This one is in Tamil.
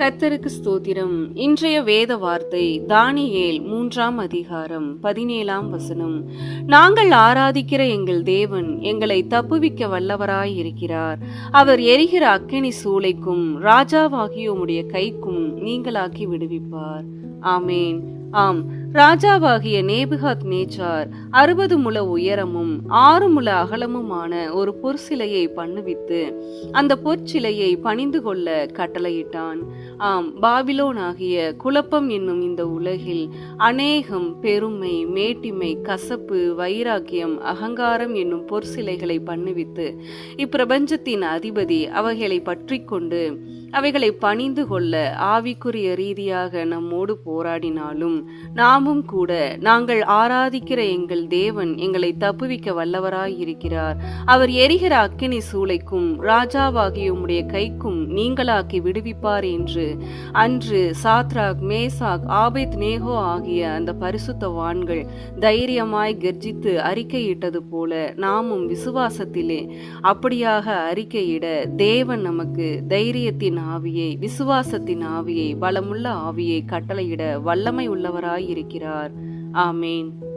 கர்த்தருக்கு ஸ்தோத்திரம். இன்றைய வேத வார்த்தை தானியேல் 3ஆம் அதிகாரம் 17ஆம் வசனம். நாங்கள் ஆராதிக்கிற எங்கள் தேவன் எங்களை தப்புவிக்க வல்லவராய் இருக்கிறார். அவர் எரிகிற அக்கினி சூளைக்கும் ராஜாவாகிய உம்முடைய கைக்கும் நீங்களாக்கி விடுவிப்பார். ஆமேன். ஆம், ராஜாவாகிய நேபுகாத் நேச்சார் 60 முழ உயரமும் 6 முழ அகலமுமான ஒரு பொற்சிலையை பண்ணுவித்து அந்த பொற்சிலையை பணிந்து கொள்ள கட்டளையிட்டான். ஆம், பாபிலோன் ஆகிய குழப்பம் என்னும் இந்த உலகில் அநேகம் பெருமை, மேட்டிமை, கசப்பு, வைராக்கியம், அகங்காரம் என்னும் பொற்சிலைகளை பண்ணுவித்து இப்பிரபஞ்சத்தின் அதிபதி அவைகளை பற்றி கொண்டு அவைகளை பணிந்து கொள்ள ஆவிக்குரிய ரீதியாக நம்மோடு போராடினாலும் நாமும் கூட நாங்கள் ஆராதிக்கிற எங்கள் தேவன் எங்களை தப்புவிக்க வல்லவராய் இருக்கிறார். அவர் எரிகிற அக்கினி சூளைக்கும் ராஜாவாகிய உம்முடைய கைக்கும் நீங்களாக்கி விடுவிப்பார் என்று அன்று சாத்ராக், மேசாக், ஆபேத் நேகோ ஆகிய அந்த பரிசுத்தவான்கள் தைரியமாய் கர்ஜித்து அறிக்கையிட்டது போல நாமும் விசுவாசத்திலே அப்படியாக அறிக்கையிட தேவன் நமக்கு தைரியத்தின் ஆவியை, விசுவாசத்தின் ஆவியை, பலமுள்ள ஆவியை கட்டளையிட வல்லமை உள்ளவராய் இருக்கிறார். ஆமேன்.